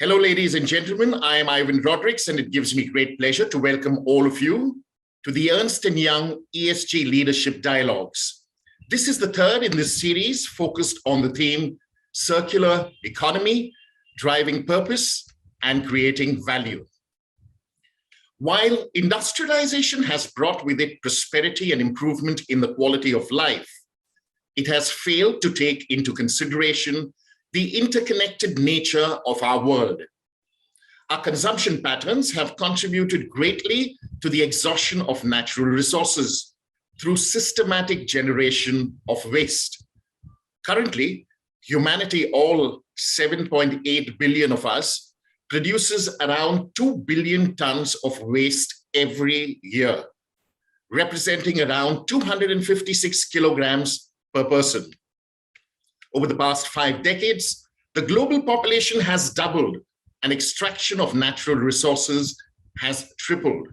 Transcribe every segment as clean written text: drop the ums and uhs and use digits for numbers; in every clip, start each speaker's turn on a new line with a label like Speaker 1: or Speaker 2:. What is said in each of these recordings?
Speaker 1: Hello, ladies and gentlemen. I am Ivan Rodrigues, and it gives me great pleasure to welcome all of you to the Ernst & Young ESG Leadership Dialogues. This is the third in this series focused on the theme Circular Economy, Driving Purpose, and Creating Value. While industrialization has brought with it prosperity and improvement in the quality of life, it has failed to take into consideration the interconnected nature of our world. Our consumption patterns have contributed greatly to the exhaustion of natural resources through systematic generation of waste. Currently, humanity, all 7.8 billion of us, produces around 2 billion tons of waste every year, representing around 256 kilograms per person. Over the past 5 decades, the global population has doubled and extraction of natural resources has tripled.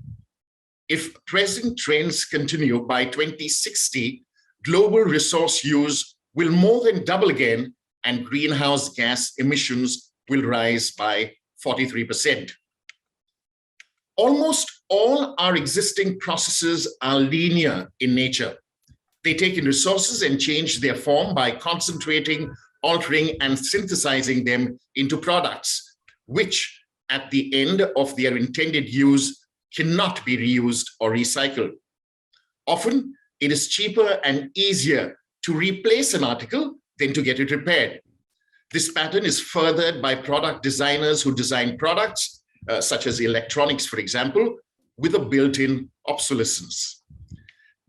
Speaker 1: If present trends continue, by 2060, global resource use will more than double again and greenhouse gas emissions will rise by 43%. Almost all our existing processes are linear in nature. They take in resources and change their form by concentrating, altering, and synthesizing them into products, which at the end of their intended use cannot be reused or recycled. Often, it is cheaper and easier to replace an article than to get it repaired. This pattern is furthered by product designers who design products, such as electronics, for example, with a built-in obsolescence.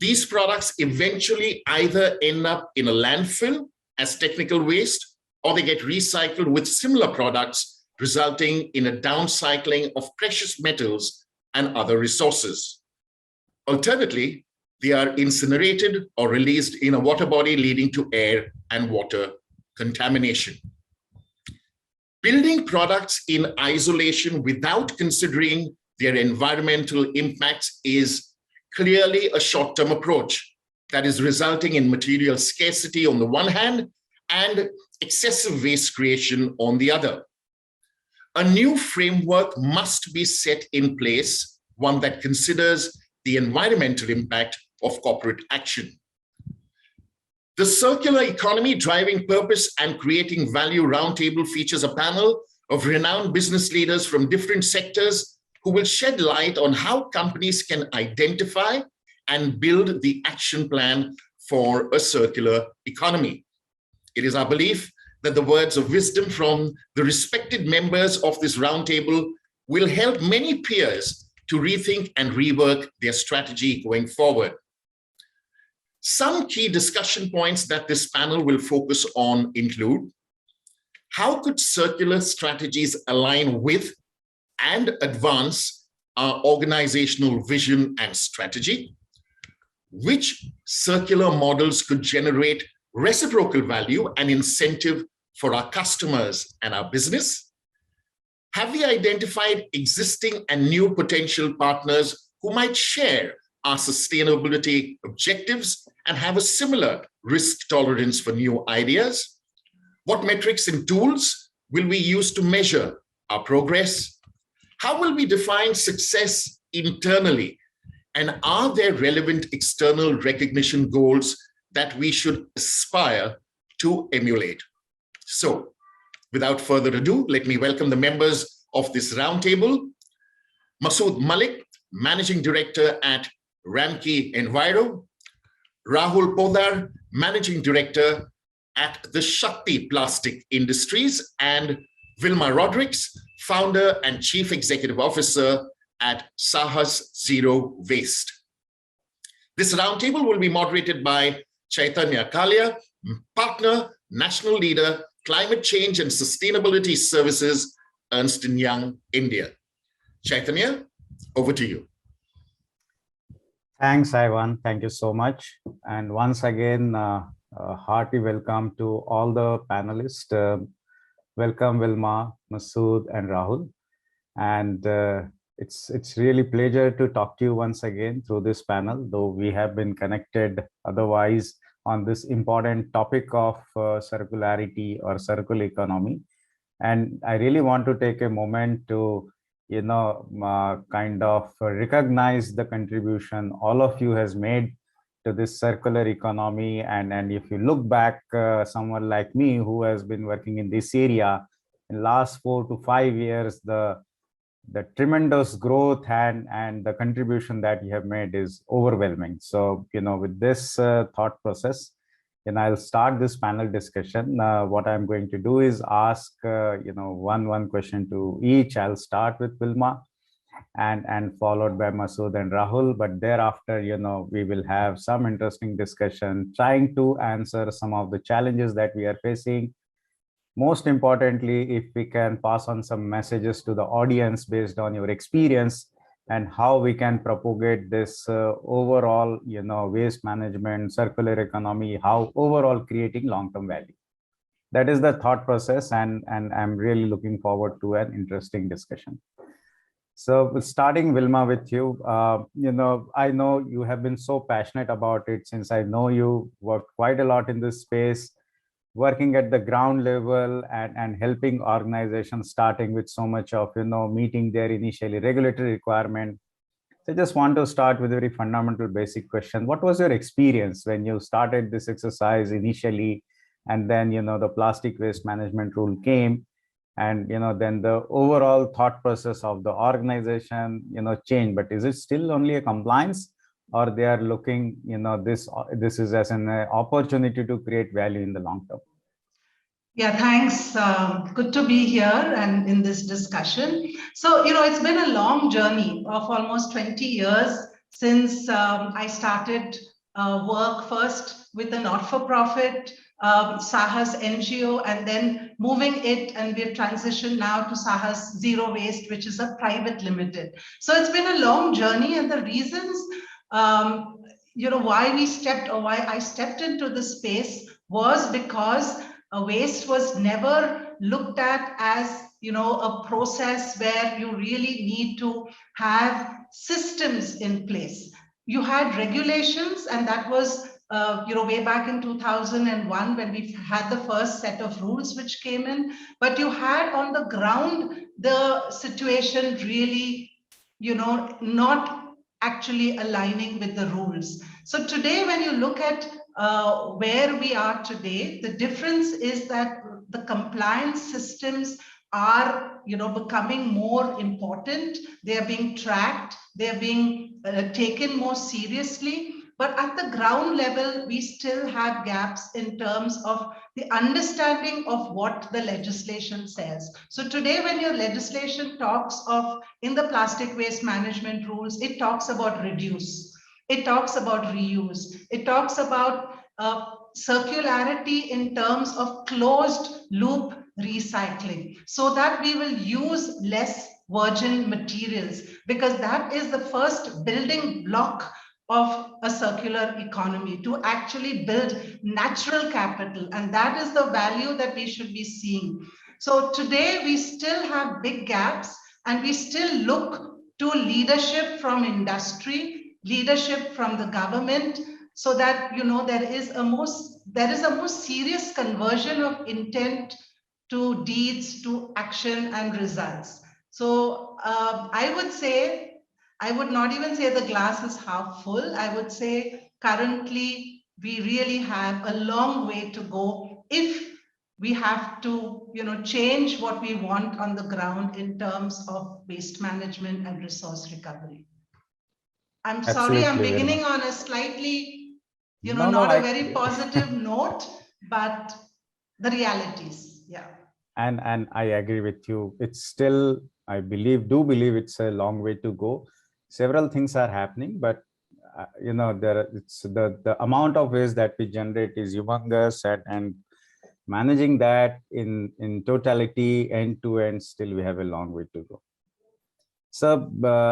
Speaker 1: These products eventually either end up in a landfill as technical waste, or they get recycled with similar products, resulting in a downcycling of precious metals and other resources. Alternately, they are incinerated or released in a water body, leading to air and water contamination. Building products in isolation without considering their environmental impacts is clearly a short-term approach that is resulting in material scarcity on the one hand and excessive waste creation on the other. A new framework must be set in place, one that considers the environmental impact of corporate action. The Circular Economy, Driving Purpose, and Creating Value Roundtable features a panel of renowned business leaders from different sectors who will shed light on how companies can identify and build the action plan for a circular economy. It is our belief that the words of wisdom from the respected members of this roundtable will help many peers to rethink and rework their strategy going forward. Some key discussion points that this panel will focus on include: how could circular strategies align with and advance our organizational vision and strategy? Which circular models could generate reciprocal value and incentive for our customers and our business? Have we identified existing and new potential partners who might share our sustainability objectives and have a similar risk tolerance for new ideas? What metrics and tools will we use to measure our progress? How will we define success internally? And are there relevant external recognition goals that we should aspire to emulate? So, without further ado, let me welcome the members of this roundtable. Masood Malik, Managing Director at Ramki Enviro. Rahul Podar, Managing Director at the Shakti Plastic Industries. And Vilma Rodrigues, Founder and Chief Executive Officer at Sahas Zero Waste. This roundtable will be moderated by Chaitanya Kalia, Partner, National Leader, Climate Change and Sustainability Services, Ernst & Young, India. Chaitanya, over to you.
Speaker 2: Thanks, Ivan. Thank you so much. And once again, a hearty welcome to all the panelists. Welcome, Vilma, Masood, and Rahul. And it's really pleasure to talk to you once again through this panel, though we have been connected otherwise on this important topic of circularity or circular economy. And I really want to take a moment to, kind of recognize the contribution all of you has made to this circular economy. And if you look back, someone like me who has been working in this area in last 4 to 5 years, the tremendous growth and the contribution that you have made is overwhelming. So, with this thought process, I'll start this panel discussion. What I'm going to do is ask, one question to each. I'll start with Wilma and followed by Masood and Rahul. But thereafter, we will have some interesting discussion trying to answer some of the challenges that we are facing. Most importantly, if we can pass on some messages to the audience based on your experience and how we can propagate this overall, waste management, circular economy, how overall creating long-term value. That is the thought process, and I'm really looking forward to an interesting discussion. So starting, Wilma, with you, I know you have been so passionate about it since I know you worked quite a lot in this space, working at the ground level and helping organizations, starting with so much of, meeting their initially regulatory requirement. So I just want to start with a very fundamental basic question. What was your experience when you started this exercise initially, and then, the plastic waste management rule came, and, then the overall thought process of the organization, changed? But is it still only a compliance, or they are looking, this is as an opportunity to create value in the long term?
Speaker 3: Yeah, thanks. Good to be here and in this discussion. So, it's been a long journey of almost 20 years since I started work first with a not-for-profit, Sahas NGO, and then moving it, and we've transitioned now to Sahas Zero Waste, which is a private limited. So it's been a long journey, and the reasons, why I stepped into this space was because waste was never looked at as a process where you really need to have systems in place. You had regulations, and that was way back in 2001 when we had the first set of rules which came in. But you had on the ground the situation really, not actually aligning with the rules. So today, when you look at where we are today, the difference is that the compliance systems are becoming more important. They are being tracked, they are being taken more seriously. But at the ground level, we still have gaps in terms of the understanding of what the legislation says. So today, when your legislation talks of, in the plastic waste management rules, it talks about reduce, it talks about reuse, it talks about circularity in terms of closed loop recycling, so that we will use less virgin materials, because that is the first building block of a circular economy, to actually build natural capital. And that is the value that we should be seeing. So today we still have big gaps, and we still look to leadership from industry, leadership from the government, so that there is a more serious conversion of intent to deeds, to action and results. So I would not even say the glass is half full. I would say currently we really have a long way to go if we have to change what we want on the ground in terms of waste management and resource recovery. I'm sorry, I'm beginning on a slightly, not a very positive note, but the realities, yeah.
Speaker 2: And I agree with you. It's still, I do believe it's a long way to go. Several things are happening, but it's the amount of waste that we generate is humongous, and managing that in totality, end to end, still we have a long way to go. So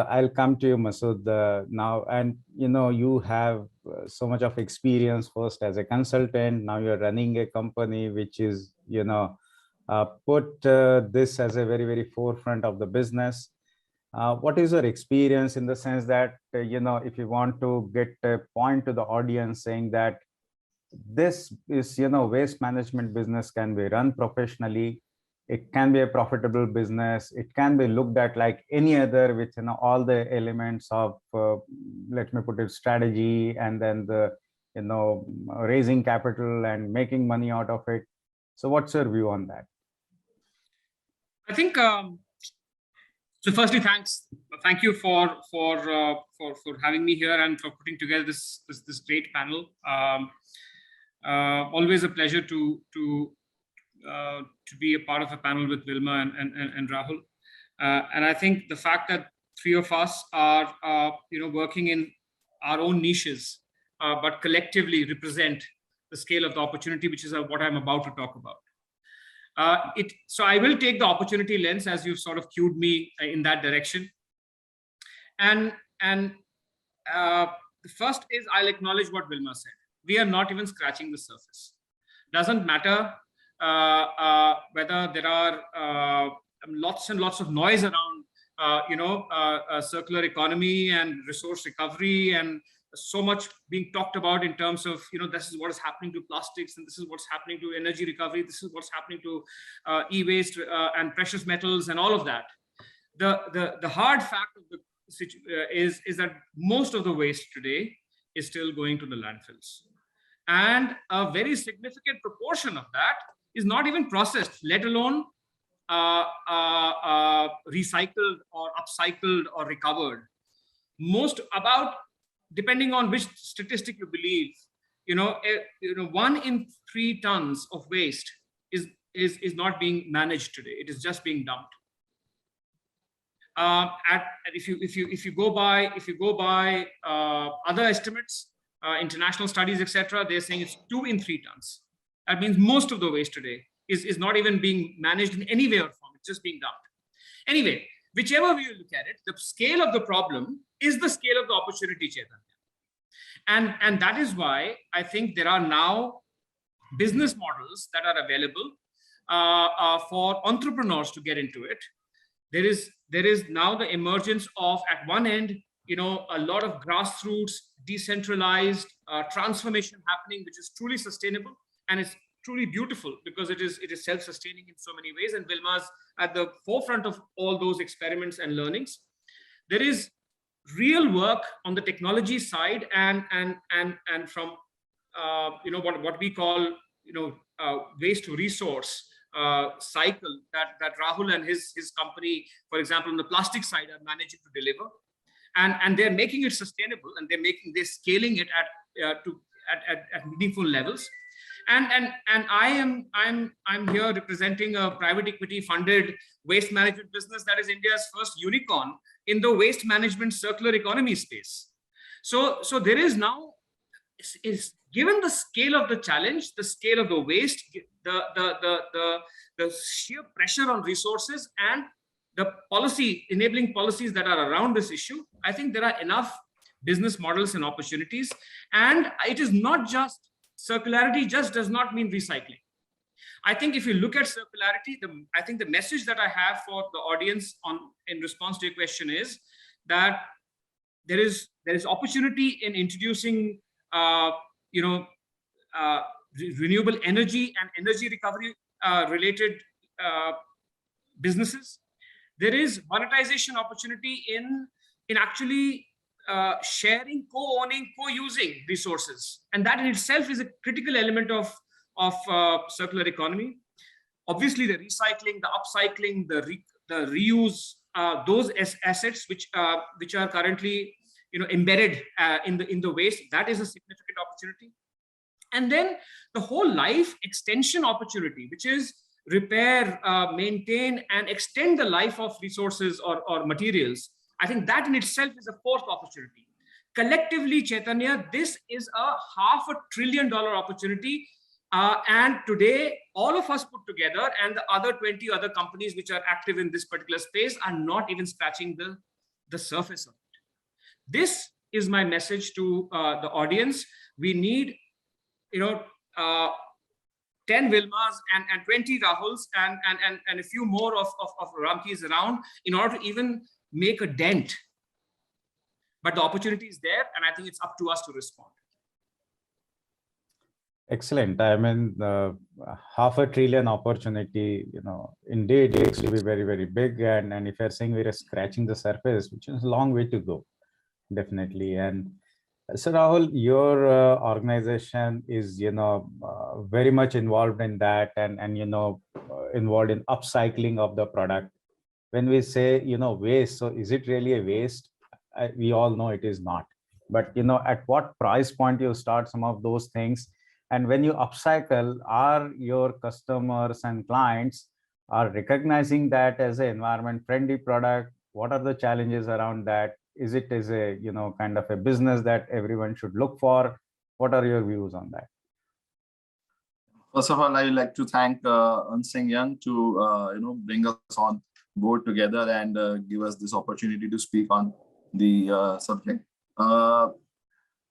Speaker 2: I'll come to you, Masood, now, and you have so much of experience, first as a consultant, now you're running a company which is put this as a very, very forefront of the business. What is your experience, in the sense that if you want to get a point to the audience saying that this is waste management business can be run professionally, it can be a profitable business. It can be looked at like any other with all the elements of, let me put it, strategy, and then the raising capital and making money out of it. So what's your view on that?
Speaker 4: I think so. Firstly, thank you for having me here and for putting together this great panel. Always a pleasure to be a part of a panel with Vilma and Rahul. And I think the fact that three of us are working in our own niches, but collectively represent the scale of the opportunity, which is what I'm about to talk about. So I will take the opportunity lens, as you've sort of cued me in that direction. And the first is, I'll acknowledge what Vilma said. We are not even scratching the surface. Doesn't matter whether there are lots and lots of noise around, circular economy and resource recovery, and so much being talked about in terms of, this is what is happening to plastics, and this is what's happening to energy recovery, this is what's happening to e-waste and precious metals and all of that. The hard fact of the is that most of the waste today is still going to the landfills, and a very significant proportion of that is not even processed, let alone recycled or upcycled or recovered. Depending on which statistic you believe, 1 in 3 tons of waste is not being managed today. It is just being dumped. If you go by other estimates, international studies, etc., they're saying it's 2 in 3 tons. That means most of the waste today is not even being managed in any way or form. It's just being dumped. Anyway, whichever way you look at it, the scale of the problem is the scale of the opportunity, Chaitanya. And that is why I think there are now business models that are available for entrepreneurs to get into it. There is now the emergence of, at one end, a lot of grassroots, decentralized transformation happening, which is truly sustainable, and it's truly beautiful because it is self-sustaining in so many ways. And Vilma's at the forefront of all those experiments and learnings. There is real work on the technology side and from what we call waste to resource cycle that Rahul and his company, for example, on the plastic side, are managing to deliver, and they're making it sustainable, and they're scaling it at meaningful levels. And I'm here representing a private equity funded waste management business that is India's first unicorn in the waste management circular economy space. So there is now, is given the scale of the challenge, the scale of the waste, the sheer pressure on resources, and the enabling policies that are around this issue, I think there are enough business models and opportunities. And it is not just circularity, just does not mean recycling. I think if you look at circularity, I think the message that I have for the audience in response to your question is that there is opportunity in introducing renewable energy and energy recovery related businesses. There is monetization opportunity in actually sharing, co-owning, co-using resources, and that in itself is a critical element of circular economy. Obviously, the recycling, the upcycling, the reuse, those assets which are currently embedded in the waste, that is a significant opportunity. And then the whole life extension opportunity, which is repair, maintain, and extend the life of resources or materials. I think that in itself is a fourth opportunity. Collectively, Chaitanya, this is a $500 billion opportunity. And today, all of us put together and the other 20 other companies which are active in this particular space are not even scratching the surface of it. This is my message to the audience. We need, 10 Vilmas and 20 Rahuls and a few more of Ramkis around in order to even make a dent. But the opportunity is there, and I think it's up to us to respond.
Speaker 2: Excellent. I mean, $500 billion opportunity, indeed it's to be very, very big. And if you're saying we're scratching the surface, which is a long way to go, definitely. And so Rahul, your organization is, very much involved in that and involved in upcycling of the product. When we say, waste, so is it really a waste? We all know it is not. But, at what price point you start some of those things? And when you upcycle, are your customers and clients are recognizing that as an environment friendly product? What are the challenges around that? Is it as a, kind of a business that everyone should look for? What are your views on that?
Speaker 5: First of all, I would like to thank Unsing Young to bring us on board together and give us this opportunity to speak on the subject.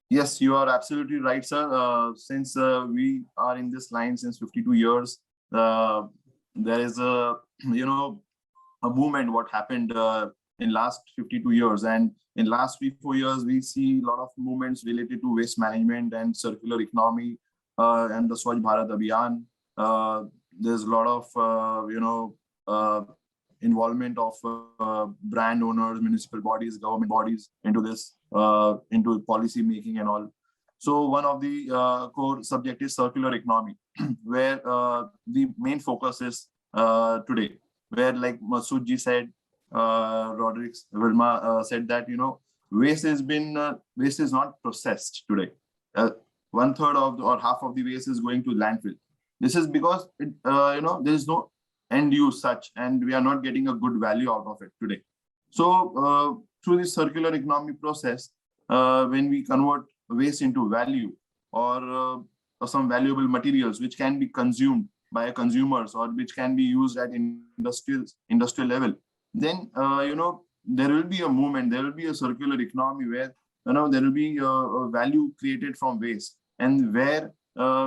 Speaker 5: Yes, you are absolutely right, sir. Since we are in this line since 52 years, there is a movement what happened in last 52 years, and in last 3-4 years we see a lot of movements related to waste management and circular economy and the Swachh Bharat Abhiyan. There's a lot of involvement of brand owners, municipal bodies, government bodies into this, into policy making and all. So one of the core subject is circular economy, where the main focus is today, where like Masood ji said, Roderick Vilma said that waste is not processed today. 1/3 of or half of the waste is going to landfill. This is because there is no end use such, and we are not getting a good value out of it today. So through this circular economy process, when we convert waste into value or some valuable materials which can be consumed by consumers or which can be used at industrial level, then there will be a movement, there will be a circular economy where there will be a value created from waste, and where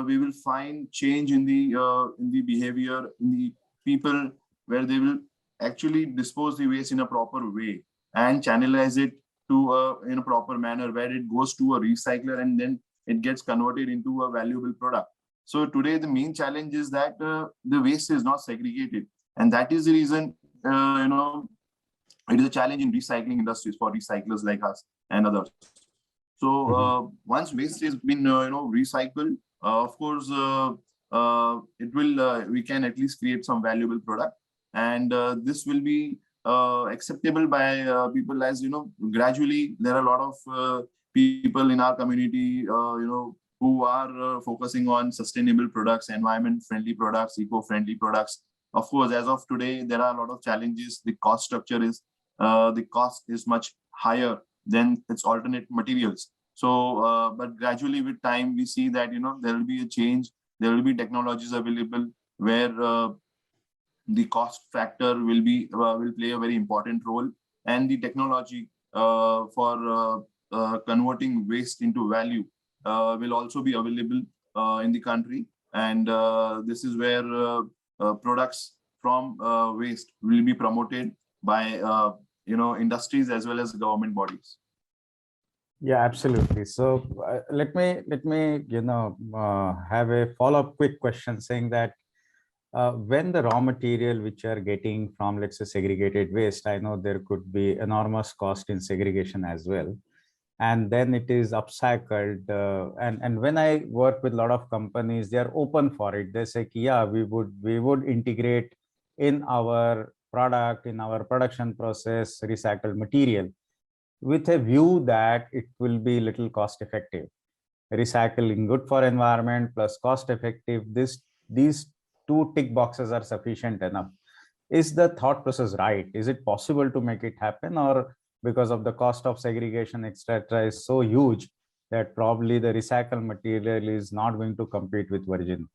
Speaker 5: we will find change in the behavior in the people, where they will actually dispose the waste in a proper way and channelize it to in a proper manner, where it goes to a recycler and then it gets converted into a valuable product. So today the main challenge is that the waste is not segregated, and that is the reason it is a challenge in recycling industries for recyclers like us and others. So once waste has been recycled, of course it will we can at least create some valuable product, and this will be acceptable by people, as gradually there are a lot of people in our community who are focusing on sustainable products, environment friendly products, eco-friendly products. Of course, as of today, there are a lot of challenges. The cost structure is the cost is much higher than its alternate materials. So but gradually with time we see that there will be a change. There will be technologies available where the cost factor will play a very important role, and the technology for converting waste into value will also be available in the country, and this is where products from waste will be promoted by industries as well as government bodies.
Speaker 2: Yeah, absolutely. So let me have a follow-up quick question, saying that when the raw material which you are getting from, let's say, segregated waste, I know there could be enormous cost in segregation as well, and then it is upcycled. And when I work with a lot of companies, they are open for it. They say, yeah, we would integrate in our product, in our production process, recycled material, with a view that it will be little cost effective. Recycling good for environment plus cost effective. These two tick boxes are sufficient enough. Is the thought process right? Is it possible to make it happen, or because of the cost of segregation, etc., is so huge that probably the recycled material is not going to compete with virgin?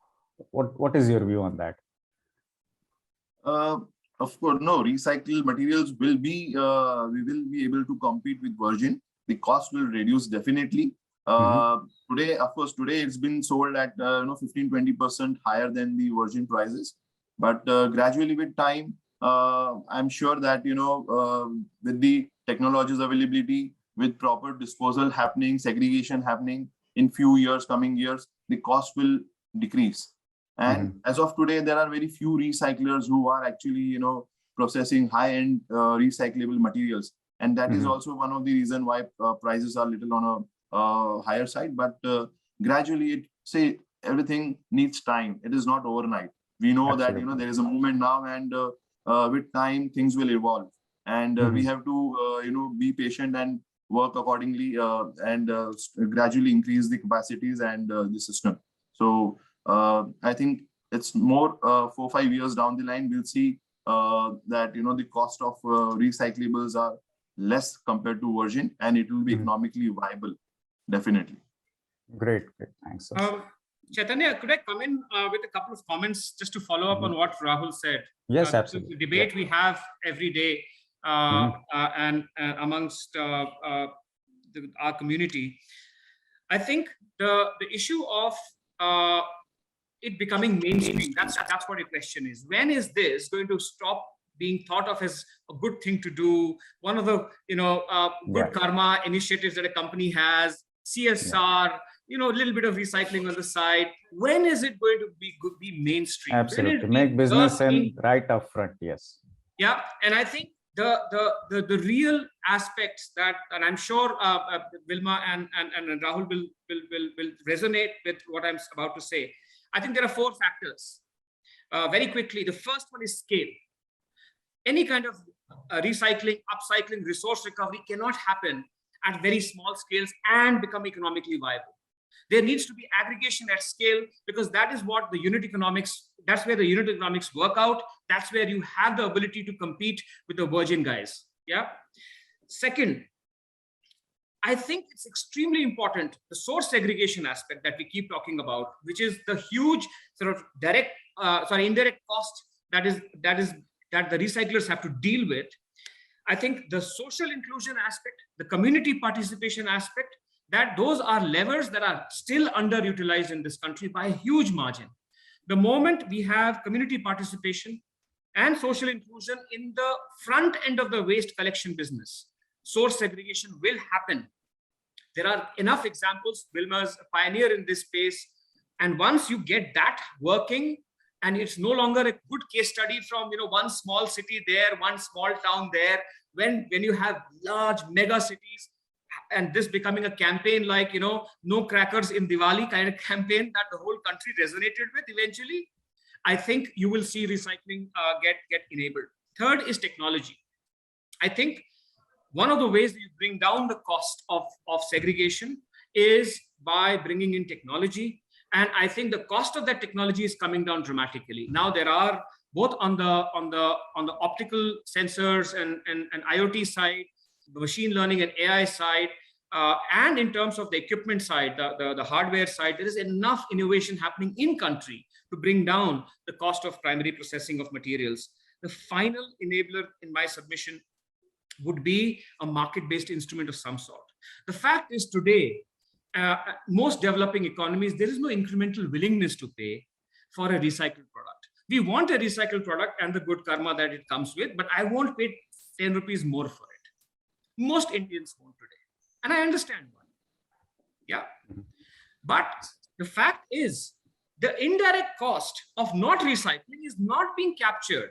Speaker 2: What is your view on that?
Speaker 5: Of course, no. Recycled materials will be we will be able to compete with virgin. The cost will reduce definitely. Today, of course, it's been sold at 15-20% higher than the virgin prices. But gradually with time, I'm sure that with the technologies availability, with proper disposal happening, segregation happening in few years, coming years, the cost will decrease. And as of today, there are very few recyclers who are actually, processing high-end recyclable materials. And that is also one of the reasons why prices are little on a higher side. But gradually, everything needs time. It is not overnight. We know that, there is a movement now, and with time, things will evolve. And we have to, be patient and work accordingly and gradually increase the capacities and the system. So I think it's more 4-5 years down the line, we'll see that, the cost of recyclables are less compared to virgin, and it will be economically viable, definitely.
Speaker 2: Great. Thanks.
Speaker 4: Chaitanya, could I come in with a couple of comments just to follow up on what Rahul said?
Speaker 2: Yes, absolutely.
Speaker 4: The debate we have every day and amongst our community. I think the issue of it becoming mainstream, that's what your question is. When is this going to stop being thought of as a good thing to do? One of the good karma initiatives that a company has, CSR, a little bit of recycling on the side. When is it going to be mainstream?
Speaker 2: Absolutely, make business and right up front. Yes.
Speaker 4: Yeah, and I think the real aspects that, and I'm sure Vilma and Rahul will resonate with what I'm about to say. I think there are 4 factors. Very quickly, the first one is scale. Any kind of recycling, upcycling, resource recovery cannot happen at very small scales and become economically viable. There needs to be aggregation at scale, because that is what the unit economics, that's where the unit economics work out. That's where you have the ability to compete with the virgin guys. Yeah. Second, I think it's extremely important, the source segregation aspect that we keep talking about, which is the huge sort of indirect cost that the recyclers have to deal with. I think the social inclusion aspect, the community participation aspect, that those are levers that are still underutilized in this country by a huge margin. The moment we have community participation and social inclusion in the front end of the waste collection business, source segregation will happen. There are enough examples. Wilma's a pioneer in this space. And once you get that working, and it's no longer a good case study from one small city there, one small town there, when you have large mega cities, and this becoming a campaign like, no crackers in Diwali kind of campaign that the whole country resonated with eventually, I think you will see recycling get enabled. Third is technology. I think one of the ways that you bring down the cost of segregation is by bringing in technology. And I think the cost of that technology is coming down dramatically. Now there are both on the optical sensors and IoT side, the machine learning and AI side, and in terms of the equipment side, the hardware side, there is enough innovation happening in country to bring down the cost of primary processing of materials. The final enabler in my submission would be a market-based instrument of some sort. The fact is today, most developing economies, there is no incremental willingness to pay for a recycled product. We want a recycled product and the good karma that it comes with, but I won't pay 10 rupees more for it. Most Indians won't today. And I understand why. Yeah. But the fact is, the indirect cost of not recycling is not being captured.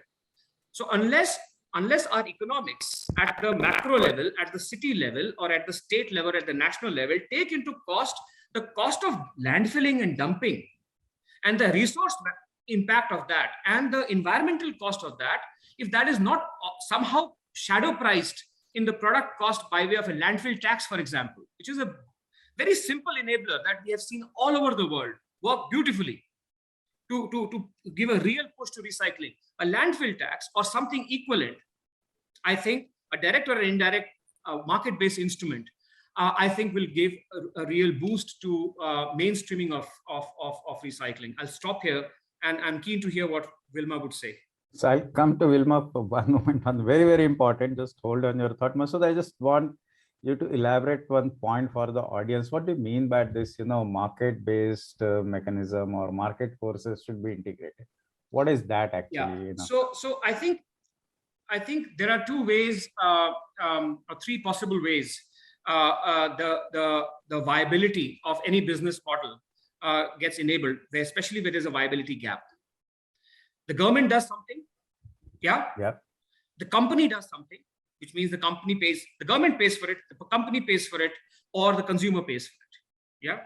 Speaker 4: So unless our economics at the macro level, at the city level, or at the state level, at the national level, take into cost the cost of landfilling and dumping, and the resource impact of that, and the environmental cost of that, if that is not somehow shadow priced in the product cost by way of a landfill tax, for example, which is a very simple enabler that we have seen all over the world work beautifully to give a real push to recycling. A landfill tax or something equivalent, I think a direct or an indirect market-based instrument, I think will give a real boost to mainstreaming of recycling. I'll stop here, and I'm keen to hear what Vilma would say.
Speaker 2: So I'll come to Vilma for one moment. One very, very important. Just hold on your thought, Masood. I just want you to elaborate one point for the audience. What do you mean by this, market-based mechanism or market forces should be integrated? What is that actually?
Speaker 4: Yeah. So I think there are two ways, or three possible ways, the viability of any business model gets enabled, especially where there's a viability gap. The government does something, yeah. The company does something, which means the company pays, the government pays for it, the company pays for it, or the consumer pays for it. Yeah.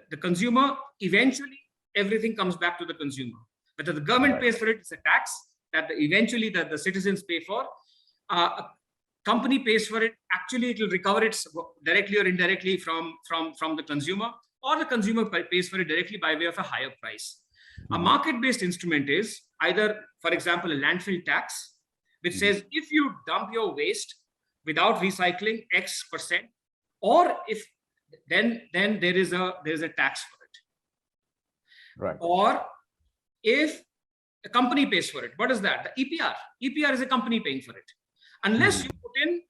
Speaker 4: The consumer, eventually everything comes back to the consumer. Whether the government pays for it, it's a tax that eventually the citizens pay for. A company pays for it, actually it will recover it directly or indirectly from the consumer, or the consumer pays for it directly by way of a higher price. A market-based instrument is either, for example, a landfill tax, which says if you dump your waste without recycling X%, or if then there is a tax for it.
Speaker 2: Right.
Speaker 4: Or if a company pays for it, what is that? The EPR. EPR is a company paying for it. Unless you put in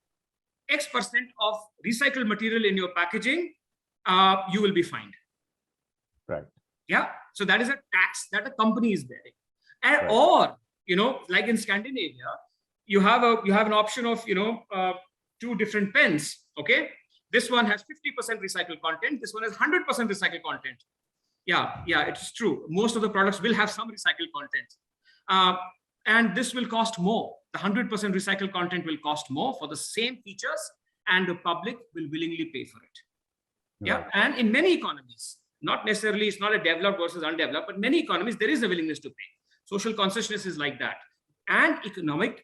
Speaker 4: X% of recycled material in your packaging, you will be fined.
Speaker 2: Right.
Speaker 4: Yeah. So that is a tax that a company is bearing. And, or, like in Scandinavia, you have an option of, two different pens. Okay. This one has 50% recycled content. This one has 100% recycled content. Yeah, it's true. Most of the products will have some recycled content. And this will cost more. The 100% recycled content will cost more for the same features, and the public will willingly pay for it. Yeah, and in many economies, not necessarily, it's not a developed versus undeveloped, but many economies, there is a willingness to pay. Social consciousness is like that. And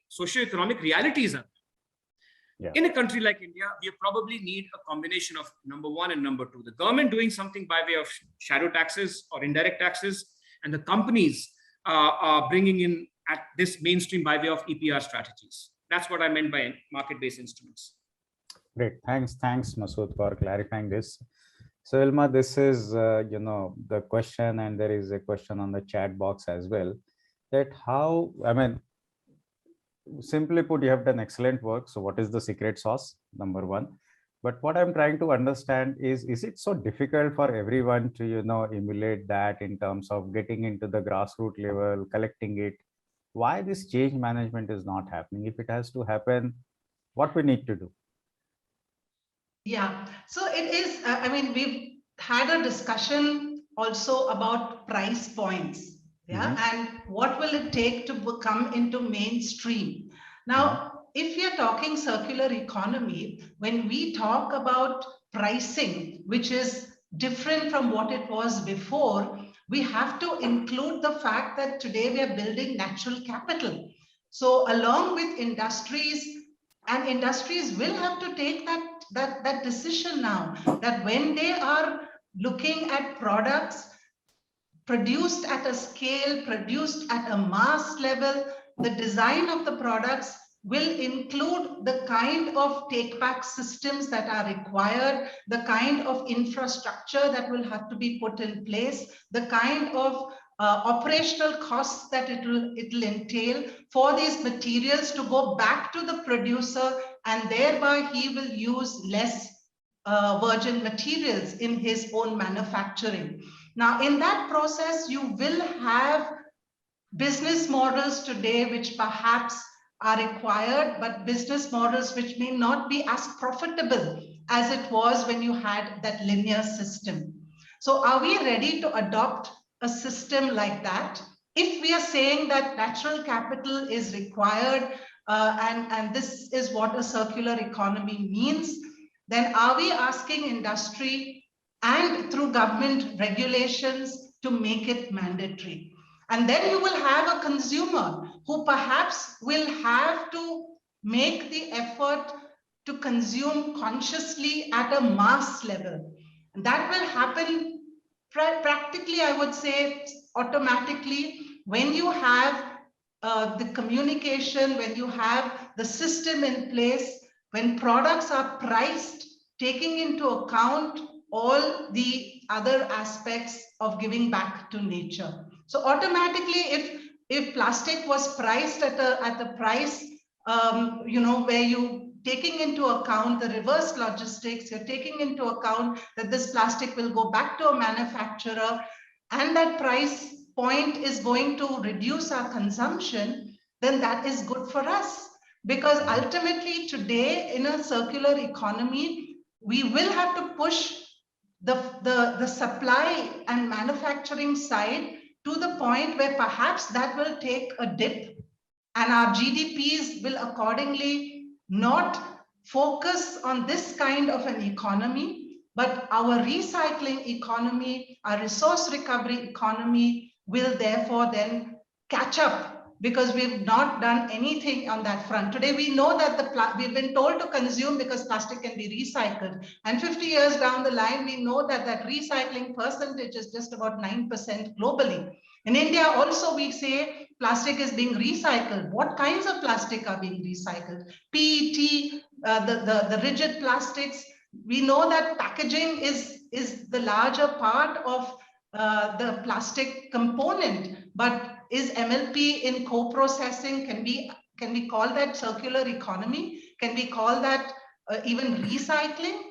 Speaker 4: socio-economic realities are. Yeah. In a country like India, we probably need a combination of number one and number two. The government doing something by way of shadow taxes or indirect taxes, and the companies are bringing in at this mainstream by way of EPR strategies. That's what I meant by market-based instruments.
Speaker 2: Great. Thanks, Masood, for clarifying this. So, Ilma, this is, the question, and there is a question on the chat box as well, that how, simply put, you have done excellent work. So what is the secret sauce? Number one. But what I'm trying to understand is it so difficult for everyone to, emulate that in terms of getting into the grassroots level, collecting it? Why this change management is not happening? If it has to happen, what we need to do?
Speaker 3: Yeah, so it is, we've had a discussion also about price points. Yeah, and what will it take to come into mainstream? Now, if you're talking circular economy, when we talk about pricing, which is different from what it was before, we have to include the fact that today we are building natural capital. So along with industries, and industries will have to take that decision now, that when they are looking at products produced at a scale, produced at a mass level, the design of the products will include the kind of take-back systems that are required, the kind of infrastructure that will have to be put in place, the kind of operational costs that it will entail for these materials to go back to the producer, and thereby he will use less virgin materials in his own manufacturing. Now, in that process, you will have business models today which perhaps are required, but business models which may not be as profitable as it was when you had that linear system. So are we ready to adopt a system like that? If we are saying that natural capital is required and this is what a circular economy means, then are we asking industry and through government regulations to make it mandatory? And then you will have a consumer who perhaps will have to make the effort to consume consciously at a mass level. And that will happen practically, I would say, automatically when you have the communication, when you have the system in place, when products are priced, taking into account all the other aspects of giving back to nature. So automatically, if plastic was priced at a price, where you taking into account the reverse logistics, you're taking into account that this plastic will go back to a manufacturer, and that price point is going to reduce our consumption, then that is good for us. Because ultimately today in a circular economy, we will have to push the supply and manufacturing side to the point where perhaps that will take a dip and our GDPs will accordingly not focus on this kind of an economy, but our recycling economy, our resource recovery economy will therefore then catch up, because we've not done anything on that front. Today, we know that we've been told to consume because plastic can be recycled. And 50 years down the line, we know that that recycling percentage is just about 9% globally. In India also, we say plastic is being recycled. What kinds of plastic are being recycled? PET, the rigid plastics. We know that packaging is the larger part of the plastic component, but is MLP in co-processing? Can we call that circular economy? Can we call that even recycling?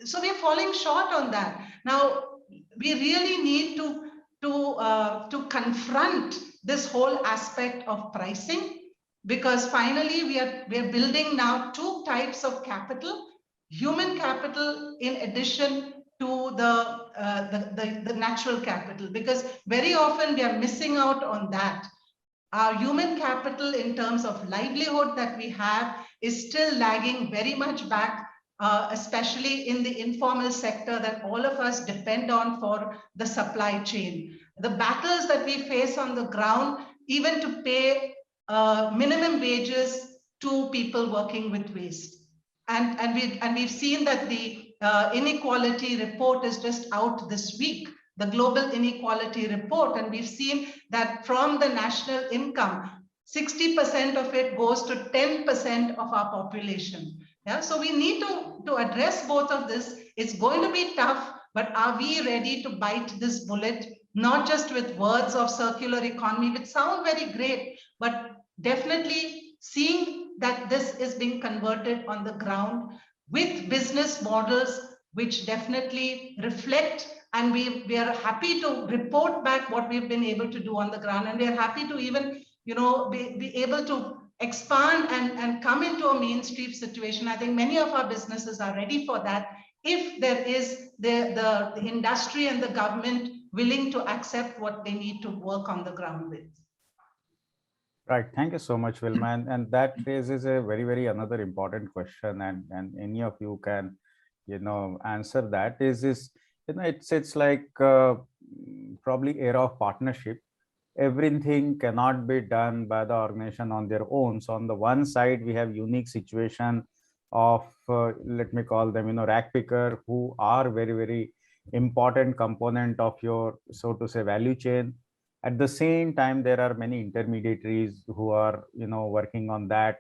Speaker 3: So we're falling short on that. Now, we really need to confront this whole aspect of pricing, because finally we are building now two types of capital: human capital in addition to the natural capital, because very often we are missing out on that. Our human capital in terms of livelihood that we have is still lagging very much back, especially in the informal sector that all of us depend on for the supply chain. The battles that we face on the ground, even to pay minimum wages to people working with waste. And we've seen that the inequality report is just out this week, the global inequality report, and we've seen that from the national income, 60% of it goes to 10% of our population. Yeah, so we need to address both of this. It's going to be tough, but are we ready to bite this bullet? Not just with words of circular economy, which sound very great, but definitely seeing that this is being converted on the ground with business models which definitely reflect, and we are happy to report back what we've been able to do on the ground, and we are happy to even be able to expand and come into a mainstream situation. I think many of our businesses are ready for that if there is the industry and the government willing to accept what they need to work on the ground with.
Speaker 2: Right. Thank you so much, Vilma. And that raises a very another important question, and any of you can, answer that. It's like probably era of partnership. Everything cannot be done by the organization on their own. So on the one side, we have unique situation of let me call them, rack picker, who are very important component of your, so to say, value chain. At the same time, there are many intermediaries who are, working on that.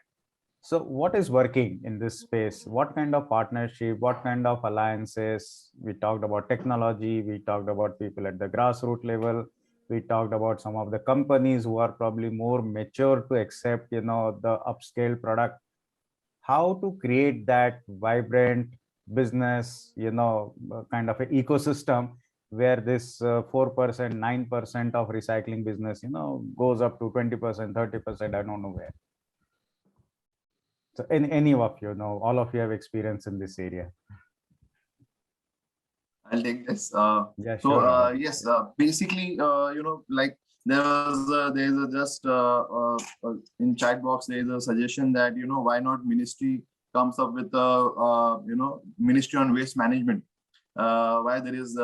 Speaker 2: So what is working in this space? What kind of partnership, what kind of alliances? We talked about technology, we talked about people at the grassroots level, we talked about some of the companies who are probably more mature to accept, the upscale product. How to create that vibrant business, kind of an ecosystem where this 4%, 9% of recycling business, goes up to 20%, 30%, I don't know where. So any of you know, all of you have experience in this area.
Speaker 5: I'll take this.
Speaker 2: Yeah, sure.
Speaker 5: Yes, basically, like there's a just in chat box, there's a suggestion that, why not ministry comes up with a, ministry on waste management. Why there is,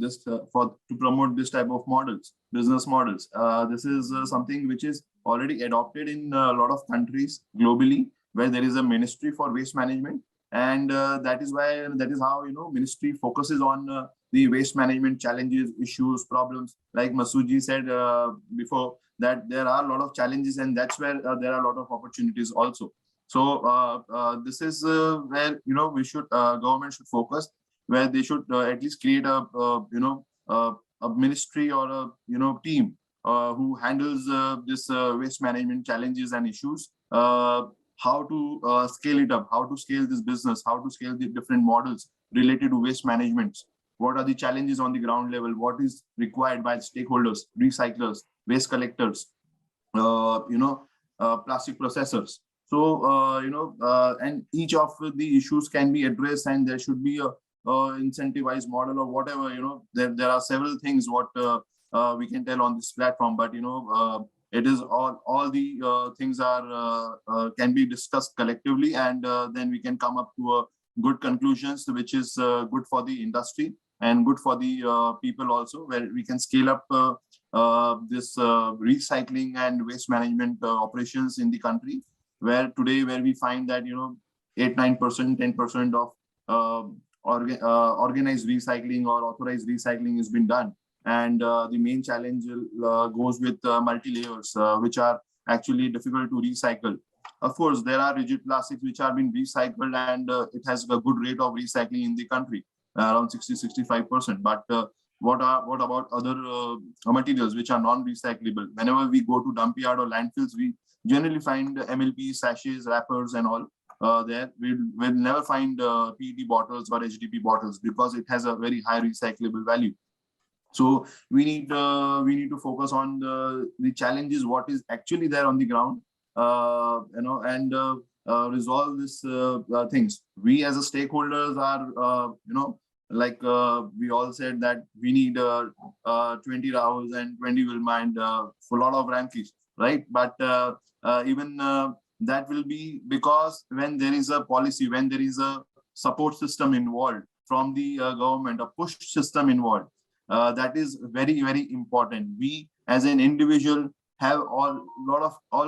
Speaker 5: this to promote this type of models, business models. This is something which is already adopted in a lot of countries globally, where there is a ministry for waste management. And that is how, ministry focuses on the waste management challenges, issues, problems. Like Masood said before, that there are a lot of challenges, and that's where there are a lot of opportunities also. So this is where, we should, government should focus, where they should at least create a ministry or a, team who handles this waste management challenges and issues. How to scale it up, how to scale this business, how to scale the different models related to waste management. What are the challenges on the ground level? What is required by stakeholders, recyclers, waste collectors, plastic processors. So, and each of the issues can be addressed, and there should be a incentivized model or whatever, there are several things what we can tell on this platform, but it is all the things are can be discussed collectively, and then we can come up to a good conclusions, which is good for the industry and good for the people also, where we can scale up this recycling and waste management operations in the country, where we find that 8-9%, 10% of organized recycling or authorized recycling has been done. And the main challenge goes with multi-layers, which are actually difficult to recycle. Of course, there are rigid plastics which are being recycled, and it has a good rate of recycling in the country, around 60-65%. But what about other materials which are non-recyclable? Whenever we go to dump yard or landfills, we generally find MLP, sachets, wrappers, and all. There we'll never find PET bottles or HDP bottles because it has a very high recyclable value. So we need to focus on the challenges, what is actually there on the ground, and resolve this things. We as a stakeholders are, we all said that we need 20 Rahuls and 20 Wilma and for a lot of Ramkis, right? But even that will be because when there is a policy, when there is a support system involved from the government, a push system involved, that is very, very important. We as an individual have all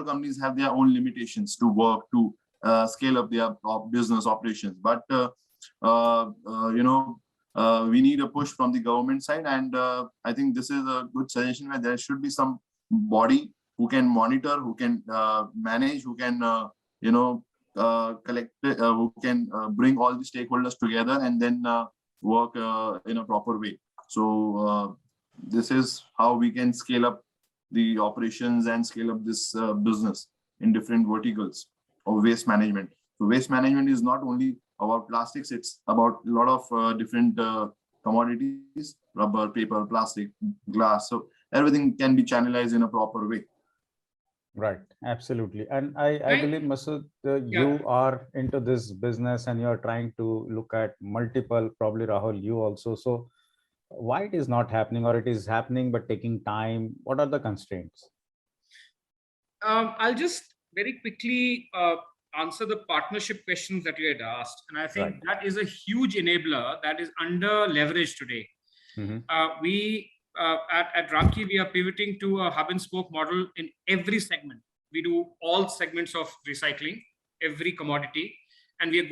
Speaker 5: companies have their own limitations to work to scale up their business operations. But we need a push from the government side, and I think this is a good suggestion where there should be some body who can monitor, who can manage, who can collect, who can bring all the stakeholders together and then work in a proper way. So this is how we can scale up the operations and scale up this business in different verticals of waste management. So waste management is not only about plastics, it's about a lot of different commodities, rubber, paper, plastic, glass. So everything can be channelized in a proper way.
Speaker 2: Right, absolutely. And I believe, Masood, you are into this business and you're trying to look at multiple, probably Rahul, you also. So why it is not happening, or it is happening but taking time? What are the constraints?
Speaker 4: I'll just very quickly answer the partnership questions that you had asked. And I think that is a huge enabler that is under leveraged today. We at Ramki, we are pivoting to a hub and spoke model in every segment. We do all segments of recycling, every commodity, and we are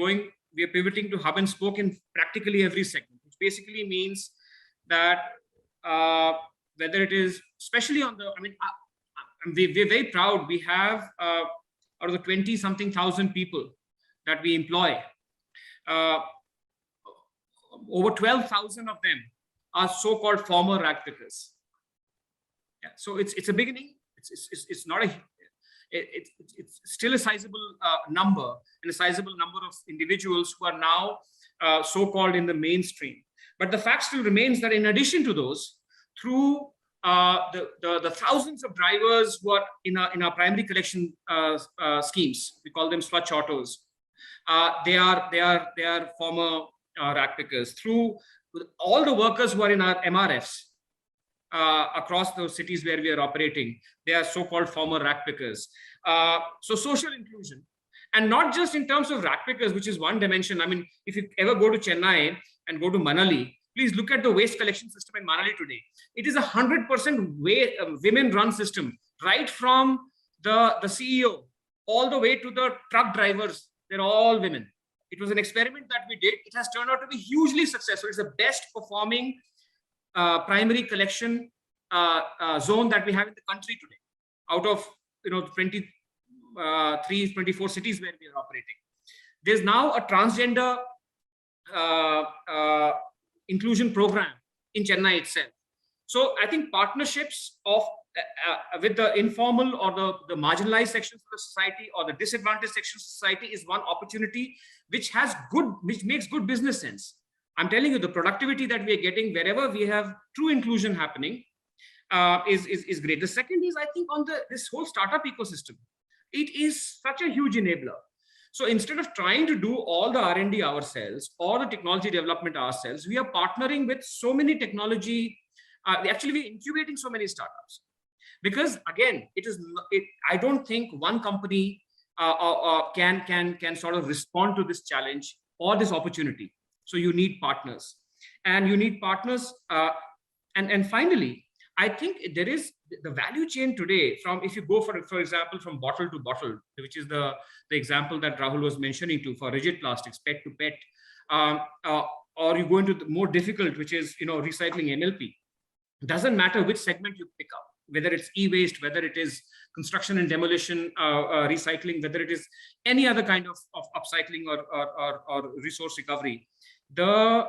Speaker 4: pivoting to hub and spoke in practically every segment, which basically means that whether it is, especially on the, we're very proud. We have out of the 20-something thousand people that we employ, over 12,000 of them are so-called former rag pickers. Yeah, so it's a beginning. It's not a. It's still a sizable number, and a sizable number of individuals who are now so-called in the mainstream. But the fact still remains that in addition to those, through the thousands of drivers who are in our primary collection schemes, we call them Swachh Autos, they are former rag pickers. Through all the workers who are in our MRFs across those cities where we are operating, they are so-called former rag pickers. So social inclusion, and not just in terms of rag pickers, which is one dimension. If you ever go to Chennai and go to Manali, please look at the waste collection system in Manali today. It is 100% women-run system, right from the CEO all the way to the truck drivers. They're all women. It was an experiment that we did. It has turned out to be hugely successful. It's the best performing primary collection zone that we have in the country today, out of 24 cities where we are operating. There's now a transgender inclusion program in Chennai itself. So I think partnerships of with the informal or the marginalized sections of the society or the disadvantaged sections of society is one opportunity which makes good business sense. I'm telling you, the productivity that we are getting wherever we have true inclusion happening is great. The second is, I think, on this whole startup ecosystem. It is such a huge enabler. So instead of trying to do all the R&D ourselves or the technology development ourselves, we are partnering with so many technology. Actually, we're incubating so many startups, because again, I don't think one company can sort of respond to this challenge or this opportunity. So you need partners, and you need partners. And finally, I think there is the value chain today from, if you go for example, from bottle to bottle, which is the example that Rahul was mentioning to, for rigid plastics, PET to PET, or you go into the more difficult, which is, recycling MLP. Doesn't matter which segment you pick up, whether it's e-waste, whether it is construction and demolition recycling, whether it is any other kind of upcycling or resource recovery. The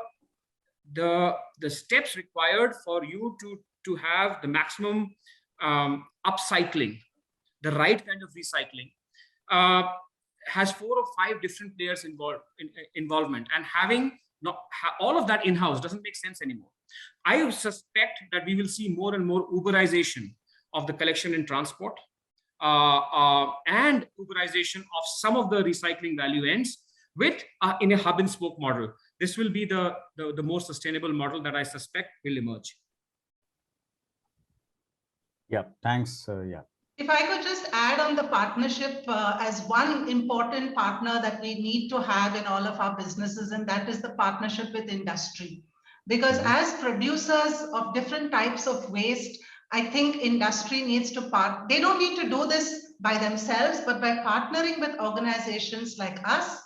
Speaker 4: steps required for you to have the maximum upcycling, the right kind of recycling, has 4 or 5 different players involvement, and having all of that in-house doesn't make sense anymore. I suspect that we will see more and more Uberization of the collection and transport, and Uberization of some of the recycling value ends with in a hub and spoke model. This will be the more sustainable model that I suspect will emerge.
Speaker 2: Yeah, thanks. Yeah.
Speaker 3: If I could just add on the partnership as one important partner that we need to have in all of our businesses, and that is the partnership with industry. Because as producers of different types of waste, I think industry needs to they don't need to do this by themselves, but by partnering with organizations like us,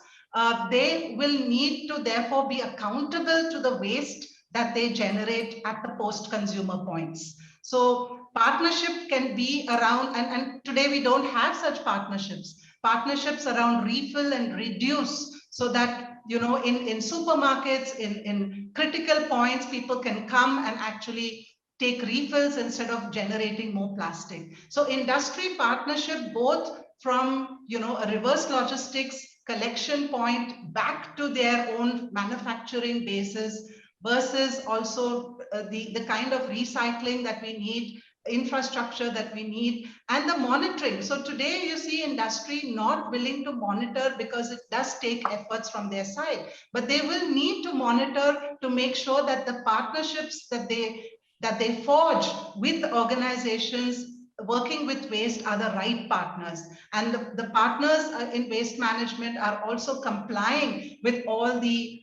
Speaker 3: they will need to therefore be accountable to the waste that they generate at the post-consumer points. So partnership can be around, and today we don't have such partnerships around refill and reduce, so that, in supermarkets, in critical points, people can come and actually take refills instead of generating more plastic. So industry partnership, both from, a reverse logistics collection point back to their own manufacturing bases, versus also the kind of recycling that we need, infrastructure that we need, and the monitoring. So today you see industry not willing to monitor because it does take efforts from their side, but they will need to monitor to make sure that the partnerships that they forge with organizations working with waste are the right partners, and the partners in waste management are also complying with all the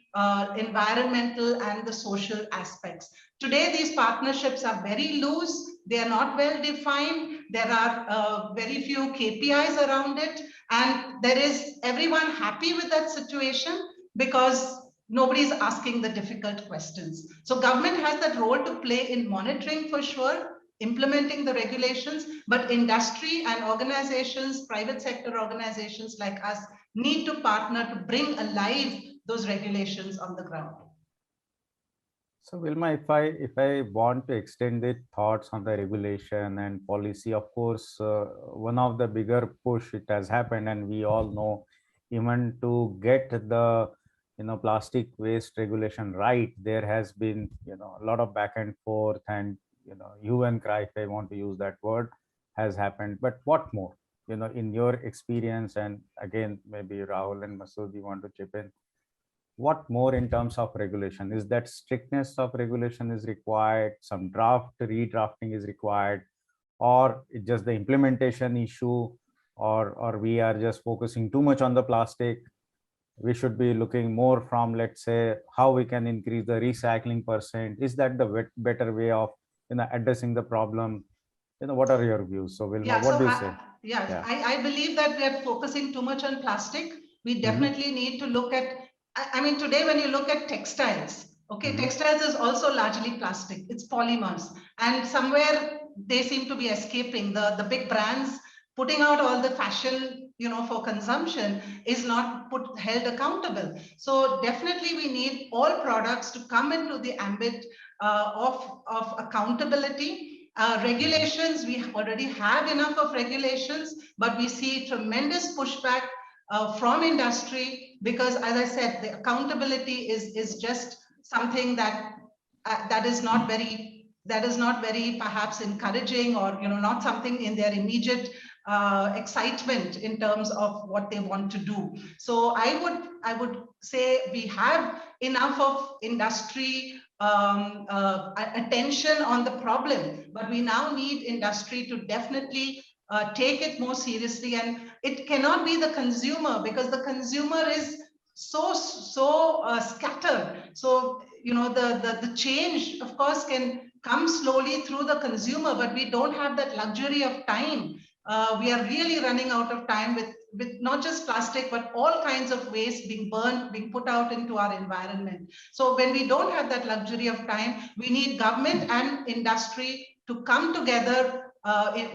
Speaker 3: environmental and the social aspects. Today, these partnerships are very loose. They are not well defined. There are very few KPIs around it. And there is everyone happy with that situation because nobody's asking the difficult questions. So government has that role to play in monitoring for sure, implementing the regulations, but industry and organizations, private sector organizations like us need to partner to bring alive those regulations on the ground.
Speaker 2: So Wilma, if I want to extend the thoughts on the regulation and policy, of course, one of the bigger push it has happened, and we all know, even to get the plastic waste regulation right, there has been a lot of back and forth, and hue and cry, if I want to use that word, has happened. But what more, in your experience, and again, maybe Rahul and Masood, you want to chip in, what more in terms of regulation? Is that strictness of regulation is required, some redrafting is required, or it's just the implementation issue, or we are just focusing too much on the plastic? We should be looking more from, let's say, how we can increase the recycling percent. Is that the better way of addressing the problem? What are your views? So Wilma, what do you say?
Speaker 3: I believe that we are focusing too much on plastic. We definitely need to look at, I mean, today when you look at textiles, textiles is also largely plastic. It's polymers, and somewhere they seem to be escaping. The big brands putting out all the fashion, for consumption is not held accountable. So definitely we need all products to come into the ambit of accountability. Regulations, we already have enough of regulations, but we see tremendous pushback from industry, because as I said, the accountability is just something that is not very that is not very perhaps encouraging, or not something in their immediate excitement in terms of what they want to do. So I would say we have enough of industry attention on the problem, but we now need industry to definitely take it more seriously. And it cannot be the consumer, because the consumer is so scattered. So the change, of course, can come slowly through the consumer, but we don't have that luxury of time. We are really running out of time with not just plastic, but all kinds of waste being burned, being put out into our environment. So when we don't have that luxury of time, we need government and industry to come together,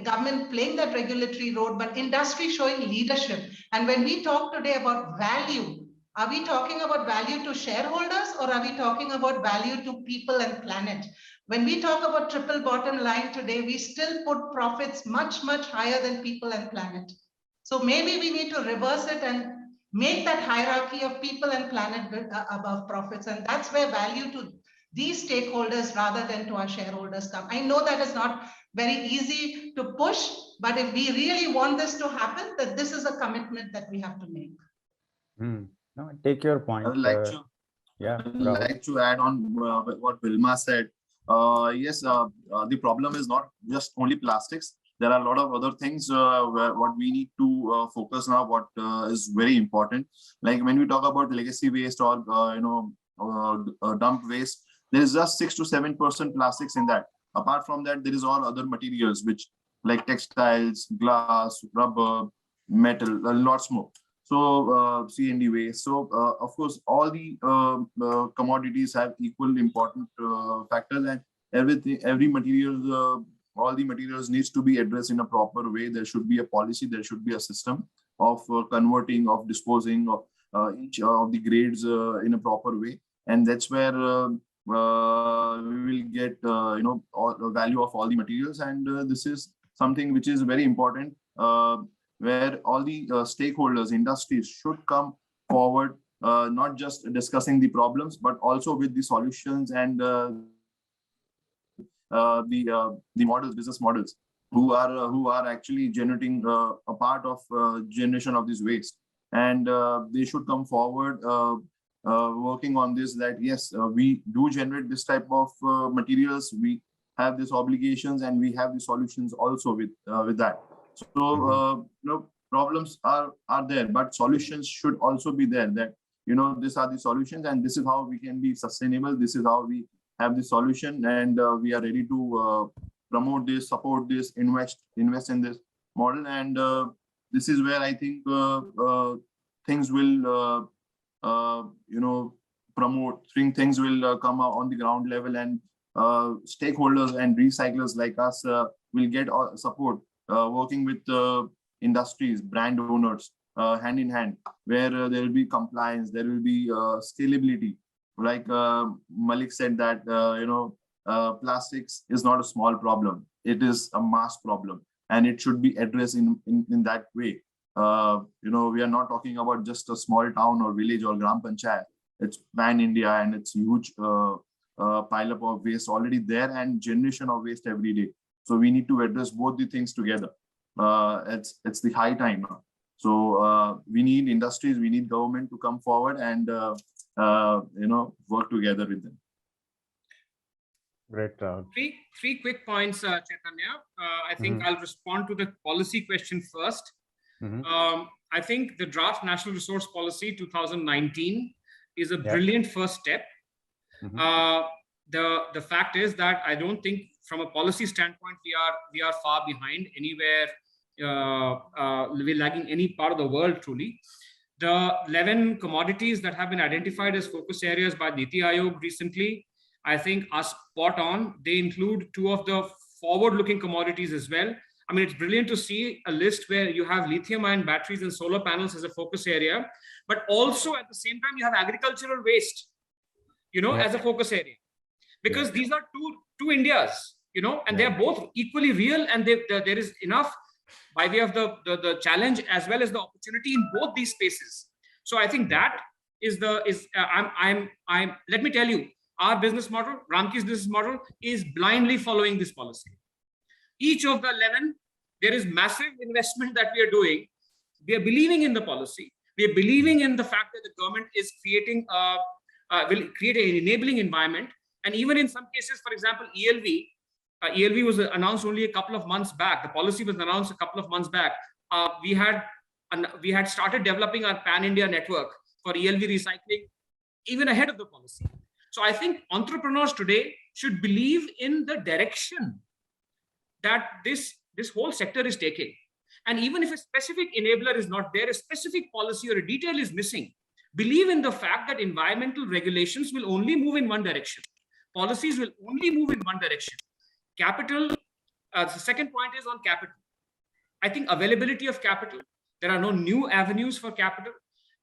Speaker 3: government playing that regulatory role, but industry showing leadership. And when we talk today about value, are we talking about value to shareholders, or are we talking about value to people and planet? When we talk about triple bottom line today, we still put profits much, much higher than people and planet. So maybe we need to reverse it and make that hierarchy of people and planet above profits. And that's where value to these stakeholders rather than to our shareholders come. I know that is not very easy to push, but if we really want this to happen, that this is a commitment that we have to make.
Speaker 2: No, take your point.
Speaker 5: I would like to,
Speaker 2: Yeah,
Speaker 5: I would like to add on what Vilma said. Yes, the problem is not just only plastics. There are a lot of other things what we need to focus now, what is very important. Like when we talk about legacy waste or dump waste, there is just 6 to 7% plastics in that. Apart from that, there is all other materials, which like textiles, glass, rubber, metal, lots more. So C&D waste. So of course, all the commodities have equal important factors, and every material, all the materials needs to be addressed in a proper way. There should be a policy, there should be a system of converting, of disposing of each of the grades in a proper way, and that's where we will get all the value of all the materials. And this is something which is very important, where all the stakeholders, industries should come forward, not just discussing the problems, but also with the solutions and the models, business models, who are actually generating a part of generation of this waste. And they should come forward working on this, that yes, we do generate this type of materials, we have these obligations, and we have the solutions also with that. So problems are there, but solutions should also be there, that these are the solutions, and this is how we can be sustainable, this is how we have the solution, and we are ready to promote this, support this, invest in this model. And this is where I think things will things will come on the ground level, and stakeholders and recyclers like us will get support, working with industries, brand owners, hand in hand, where there will be compliance, there will be scalability. Like Malik said that plastics is not a small problem, it is a mass problem, and it should be addressed in that way. We are not talking about just a small town or village or gram panchayat. It's pan India, and it's huge pile up of waste already there, and generation of waste every day. So we need to address both the things together. It's the high time now. So we need industries, we need government to come forward and work together with them.
Speaker 2: Great.
Speaker 4: Three quick points, Chaitanya. I think I'll respond to the policy question first. I think the draft National Resource Policy 2019 is a brilliant first step. The fact is that I don't think from a policy standpoint we are far behind anywhere. We're lagging any part of the world truly. The 11 commodities that have been identified as focus areas by NITI Aayog recently, I think are spot on. They include 2 of the forward-looking commodities as well. I mean, it's brilliant to see a list where you have lithium-ion batteries and solar panels as a focus area, but also at the same time, you have agricultural waste, as a focus area. Because these are two Indias, and they are both equally real, and there is enough by way of the challenge as well as the opportunity in both these spaces. So I think that is let me tell you, our business model, Ramki's business model, is blindly following this policy. Each of the 11, there is massive investment that we are doing. We are believing in the policy. We are believing in the fact that the government is creating will create an enabling environment. And even in some cases, for example, ELV, ELV was announced only a couple of months back. The policy was announced a couple of months back. We had started developing our pan-India network for ELV recycling even ahead of the policy. So I think entrepreneurs today should believe in the direction that this whole sector is taking. And even if a specific enabler is not there, a specific policy or a detail is missing, believe in the fact that environmental regulations will only move in one direction. Policies will only move in one direction. Capital, the second point is on capital. I think availability of capital, there are no new avenues for capital,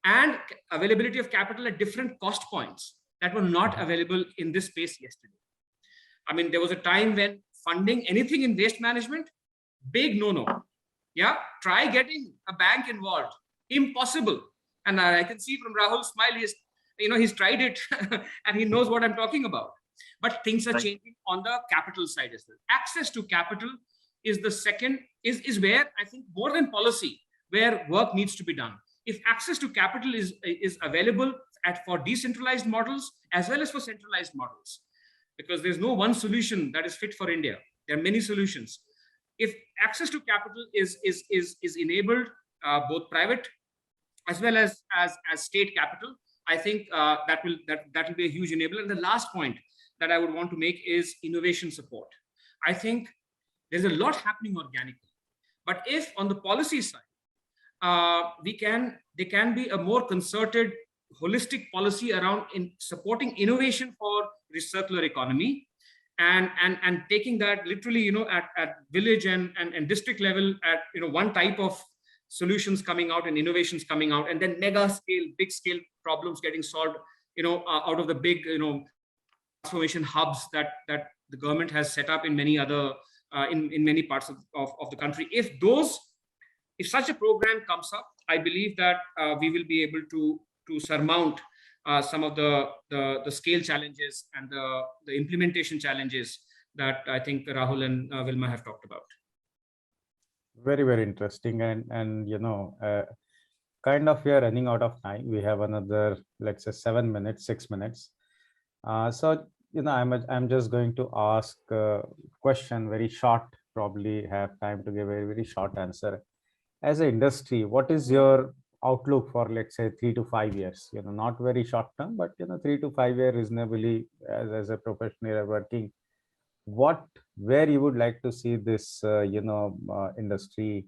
Speaker 4: and availability of capital at different cost points that were not available in this space yesterday. I mean, there was a time when funding anything in waste management, big no-no. Yeah, try getting a bank involved, impossible. And I can see from Rahul's smile, he's tried it and he knows what I'm talking about. But things are changing on the capital side as well. Access to capital is the second, is where I think more than policy, where work needs to be done. If access to capital is available for decentralized models as well as for centralized models, because there's no one solution that is fit for India. There are many solutions. If access to capital is enabled, both private as well as state capital, I think that will be a huge enabler. And the last point that I would want to make is innovation support. I think there's a lot happening organically, but if on the policy side, there can be a more concerted, holistic policy around supporting innovation for the circular economy, and taking that literally, at village and district level, at one type of solutions coming out and innovations coming out, and then mega scale, big scale problems getting solved, out of the big, transformation hubs that the government has set up in many other in many parts of the country. If such a program comes up, I believe that we will be able to surmount some of the scale challenges and the implementation challenges that I think Rahul and Wilma have talked about.
Speaker 2: Very, very interesting. And kind of we are running out of time. We have another, let's say 6 minutes. So, I'm just going to ask a question, very short, probably have time to give a very short answer. As an industry, what is your outlook for, let's say, 3 to 5 years? Not very short term, but 3 to 5 years reasonably, as a professional working. Where you would like to see this, industry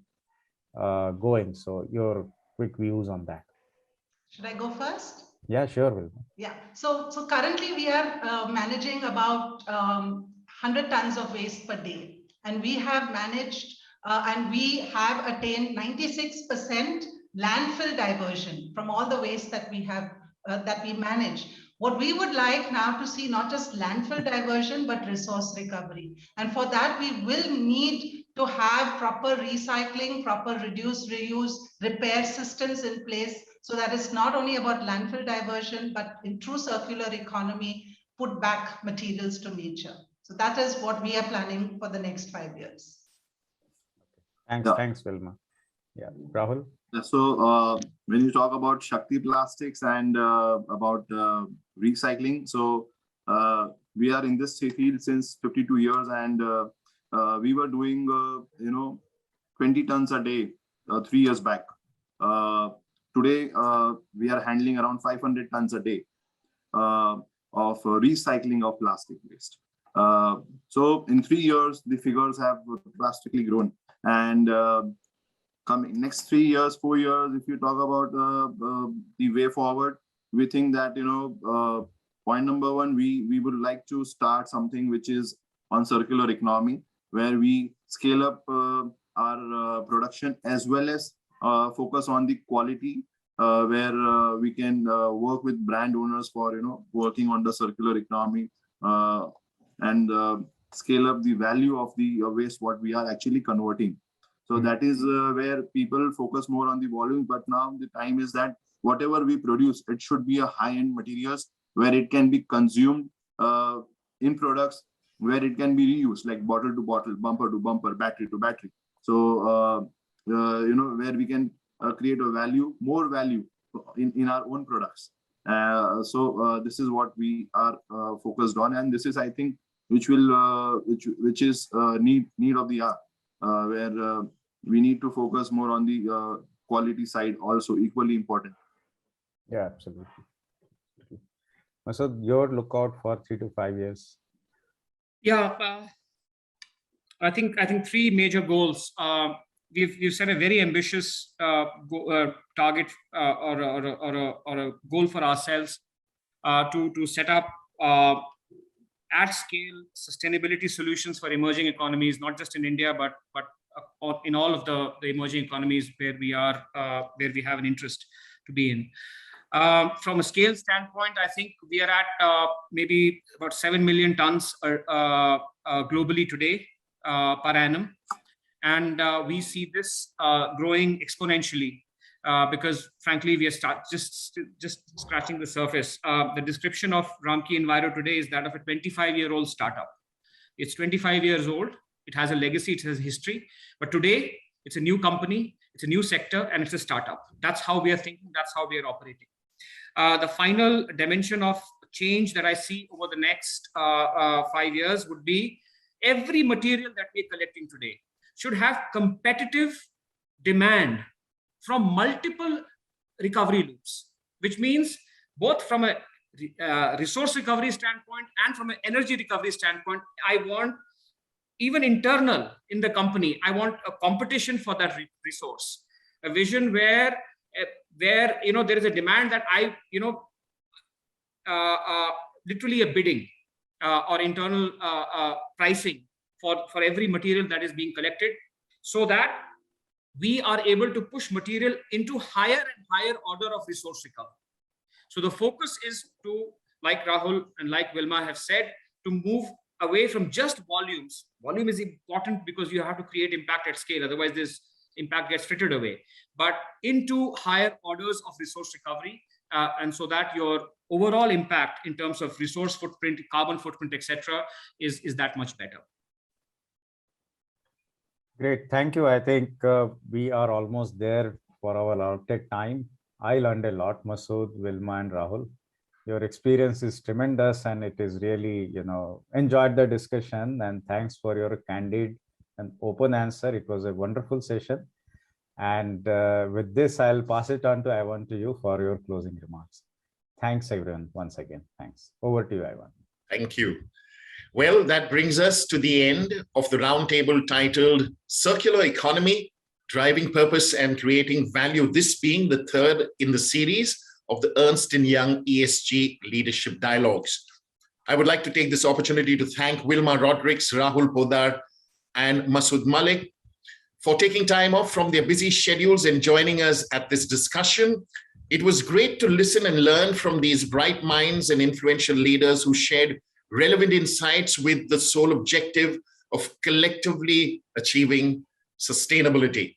Speaker 2: going? So your quick views on that.
Speaker 3: Should I go first?
Speaker 2: Yeah, sure. Wilma.
Speaker 3: Yeah. So currently we are managing about 100 tons of waste per day, and we have managed and we have attained 96% landfill diversion from all the waste that we have that we manage. What we would like now to see, not just landfill diversion, but resource recovery. And for that, we will need to have proper recycling, proper reduce, reuse, repair systems in place, so that it's not only about landfill diversion, but in true circular economy, put back materials to nature. So that is what we are planning for the next 5 years.
Speaker 2: Thanks, Wilma. Yeah, Rahul.
Speaker 5: So when you talk about Shakti Plastics and about recycling, so we are in this field since 52 years, and we were doing 20 tons a day 3 years back. Today we are handling around 500 tons a day of recycling of plastic waste. So in 3 years the figures have drastically grown, and coming next 3 years, 4 years, if you talk about the way forward, we think that, point number one, we would like to start something which is on circular economy, where we scale up our production as well as focus on the quality, where we can work with brand owners for, working on the circular economy and scale up the value of the waste, what we are actually converting. So that is where people focus more on the volume. But now the time is that whatever we produce, it should be a high-end materials where it can be consumed in products where it can be reused, like bottle to bottle, bumper to bumper, battery to battery. So, where we can create more value in our own products. So this is what we are focused on, and this is, I think, which is need of the hour, where we need to focus more on the quality side, also equally important.
Speaker 2: Yeah, absolutely. So your lookout for 3 to 5 years.
Speaker 4: Yeah, I think three major goals. We've set a very ambitious target or a goal for ourselves to set up at scale sustainability solutions for emerging economies, not just in India, but in all of the emerging economies where we have an interest to be in. From a scale standpoint, I think we are at maybe about 7 million tons globally today per annum. And we see this growing exponentially because, frankly, we are just scratching the surface. The description of Ramki Enviro today is that of a 25-year-old startup. It's 25 years old. It has a legacy. It has a history. But today, it's a new company. It's a new sector, and it's a startup. That's how we are thinking. That's how we are operating. The final dimension of change that I see over the next 5 years would be every material that we are collecting today should have competitive demand from multiple recovery loops, which means both from a resource recovery standpoint and from an energy recovery standpoint. I want, even internal in the company, I want a competition for that resource, a vision where there is a demand that literally a bidding or internal pricing for every material that is being collected, so that we are able to push material into higher and higher order of resource recovery. So the focus is to, like Rahul and like Wilma have said, to move away from just volumes. Volume is important because you have to create impact at scale. Otherwise, this impact gets frittered away. But into higher orders of resource recovery, and so that your overall impact in terms of resource footprint, carbon footprint, etc., is that much better.
Speaker 2: Great, thank you. I think we are almost there for our outtake time. I learned a lot, Masood, Wilma, and Rahul. Your experience is tremendous, and it is really, enjoyed the discussion, and thanks for your candid and open answer. It was a wonderful session. And with this, I'll pass it on to Ivan, to you for your closing remarks. Thanks, everyone, once again. Thanks. Over to you, Ivan.
Speaker 1: Thank you. Well, that brings us to the end of the roundtable titled Circular Economy, Driving Purpose and Creating Value, this being the third in the series of the Ernst & Young ESG Leadership Dialogues. I would like to take this opportunity to thank Wilma Rodrigues, Rahul Podar, and Masood Malik for taking time off from their busy schedules and joining us at this discussion. It was great to listen and learn from these bright minds and influential leaders who shared relevant insights with the sole objective of collectively achieving sustainability.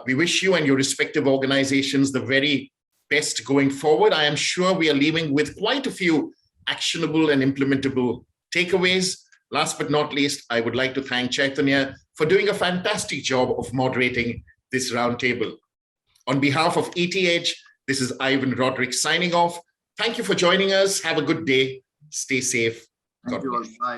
Speaker 1: We wish you and your respective organizations the very best going forward. I am sure we are leaving with quite a few actionable and implementable takeaways. Last but not least, I would like to thank Chaitanya for doing a fantastic job of moderating this roundtable. On behalf of ETH, this is Ivan Rodrigues signing off. Thank you for joining us. Have a good day. Stay safe.
Speaker 5: Thank you all. Bye.